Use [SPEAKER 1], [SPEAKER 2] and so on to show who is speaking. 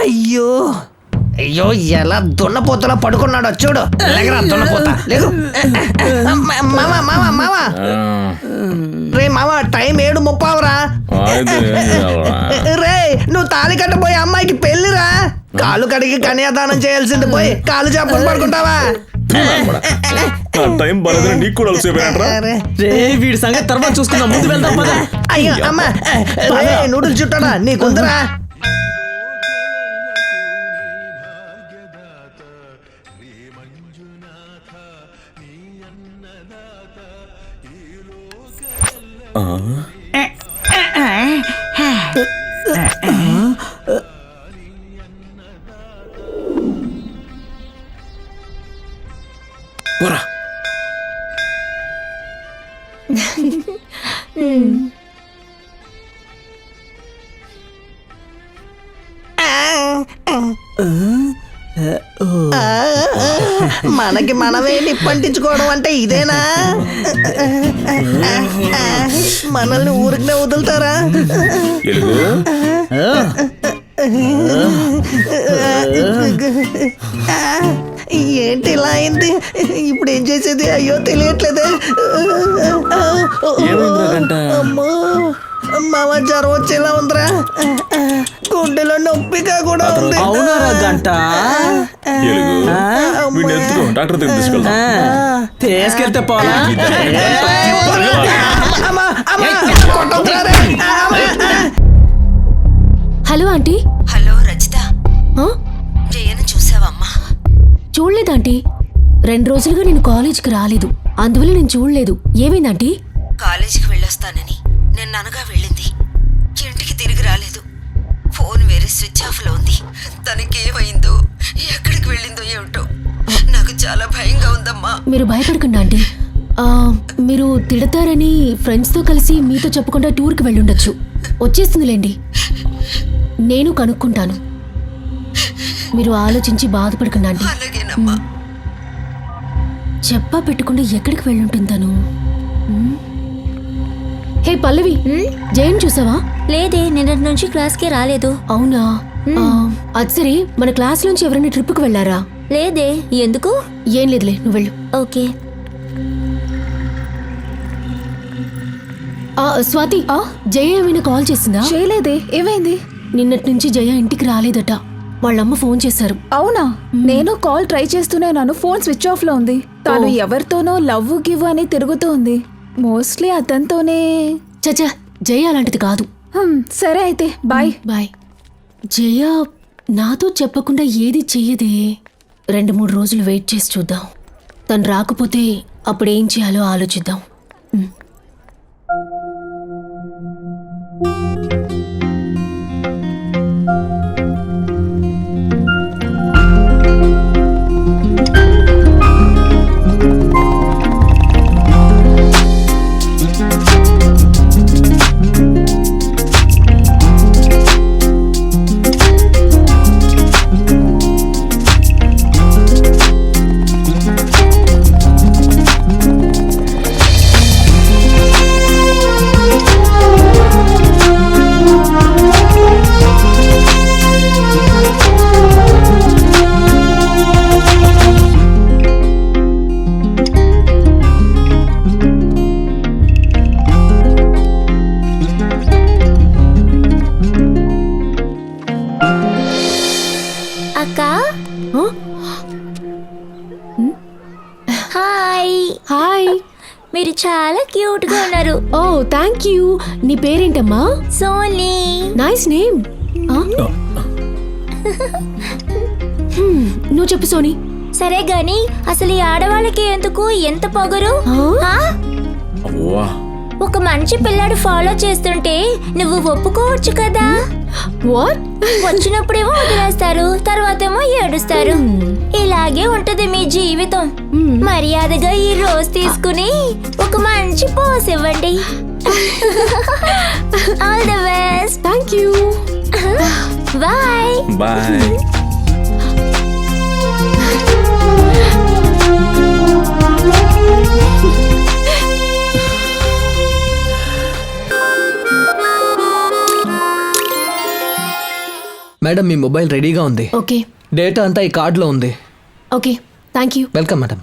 [SPEAKER 1] అయ్యో అయ్యో ఎలా దున్నపోతలా పడుకున్నాడో చూడు. లేకరా దున్నపోతా లేకు. మామ మామ మామ రే మామ టైం 7:30రా. రే నువ్వు తాళి కట్టబోయే అమ్మాయికి పెళ్లిరా. కాలు కడిగి కన్యాదానం చేయాల్సింది పోయి కాలు చేపలు పడుకుంటావా?
[SPEAKER 2] వీడి సంగతి తర్వాత చూసుకుందాం, ముందు వెళ్దాం పద.
[SPEAKER 1] అయ్యో అమ్మా నూడులు చుట్టాడా నీకుందరా? మనకి మనమే నిప్పంటించుకోవడం అంటే ఇదేనా? మనల్ని ఊరికనే వదులుతారా? ఏంటి ఇలా అయింది? ఇప్పుడు ఏం చేసేది? అయ్యో తెలియట్లేదే. అమ్మో మామ జ్వరం వచ్చేలా ఉందిరా. గుండెలో నొప్పిగా కూడా ఉంది.
[SPEAKER 2] అవునారా గంట? తీసుకెళ్తే పోలా.
[SPEAKER 3] Hello aunty.
[SPEAKER 4] హలో రజిత, జయను చూసావమ్మా?
[SPEAKER 3] చూడలేదు ఆంటీ. 2 రోజులుగా నేను కాలేజీకి రాలేదు, అందువల్ల నేను చూడలేదు. ఏమైందంటీ?
[SPEAKER 4] కాలేజీకి వెళ్ళొస్తానని నిన్ననగా వెళ్ళింది, ఇంటికి తిరిగి రాలేదు. ఫోన్ వేరే స్విచ్ ఆఫ్ లో ఉంది. తనకేమైందో ఎక్కడికి వెళ్ళిందో ఏమిటో నాకు చాలా భయంగా ఉందమ్మా.
[SPEAKER 3] మీరు భయపడకండి ఆంటీ. మీరు తిడతారని ఫ్రెండ్స్తో కలిసి మీతో చెప్పకుండా టూర్కి వెళ్ళుండొచ్చు. వచ్చేస్తుందిలేండి, నేను కనుక్కుంటాను. మీరు ఆలోచించి బాధపడకండి ఆంటీ.
[SPEAKER 4] అలాగేనమ్మా.
[SPEAKER 3] చెప్పా పెట్టకుండా ఎక్కడికి వెళ్ళుంటుందను? హే పల్లవి, జైన్ చూసావా?
[SPEAKER 5] లేదే, నిన్నటి నుంచి క్లాస్కి రాలేదు.
[SPEAKER 3] అవునా? అది సరే, మన క్లాస్ నుంచి ఎవరైనా ట్రిప్కి వెళ్ళారా?
[SPEAKER 5] లేదే. ఎందుకు?
[SPEAKER 3] ఏం లేదులే, నువ్వు వెళ్ళు.
[SPEAKER 5] ఓకే.
[SPEAKER 3] స్వాతి, జయ ఏమైనా కాల్ చేసిందా?
[SPEAKER 6] చేయలేదే. ఏమైంది?
[SPEAKER 3] నిన్నటి నుంచి జయ ఇంటికి రాలేదట. వాళ్ళమ్మ ఫోన్ చేశారు.
[SPEAKER 6] అవునా? నేను కాల్ ట్రై చేస్తూనేనాను, ఫోన్ స్విచ్ ఆఫ్ లో ఉంది. తను ఎవరితోనో లవ్ గివ్ అని తిరుగుతూ ఉంది. మోస్ట్లీ అతనితోనే.
[SPEAKER 3] చచ్చా, జయ అలాంటిది కాదు.
[SPEAKER 6] సరే అయితే బాయ్.
[SPEAKER 3] బాయ్. జయ నాతో చెప్పకుండా ఏది చెయ్యదే. 2-3 రోజులు వెయిట్ చేసి చూద్దాం. తను రాకపోతే అప్పుడేం చేయాలో ఆలోచిద్దాం.
[SPEAKER 5] మీరు చాలా క్యూట్ గా ఉన్నారు.
[SPEAKER 3] ఓ థ్యాంక్ యూ. నీ పేరేంటమ్మా?
[SPEAKER 5] సోనీ.
[SPEAKER 3] Nice name. నువ్వు చెప్పు సోనీ.
[SPEAKER 5] సరే గాని అసలు ఈ ఆడవాళ్ళకి ఎందుకు ఎంత పొగరు? ఒక మంచి పిల్లాడు ఫాలో చేస్తుంటే నువ్వు ఒప్పుకోవచ్చు కదా.
[SPEAKER 3] వాట్?
[SPEAKER 5] వచ్చినప్పుడేమో వదిలేస్తారు, తర్వాతేమో ఏడుస్తారు. ఇలాగే ఉంటది మీ జీవితం. మర్యాదగా ఈ రోజు తీసుకుని ఒక మంచి పోస్ ఇవ్వండి. All the best.
[SPEAKER 3] Thank you.
[SPEAKER 5] Bye.
[SPEAKER 7] Bye.
[SPEAKER 2] Madam మీ మొబైల్ రెడీగా ఉంది.
[SPEAKER 3] ఓకే
[SPEAKER 2] డేటా అంతా ఈ కార్డులో ఉంది.
[SPEAKER 3] Okay thank you.
[SPEAKER 2] Welcome madam.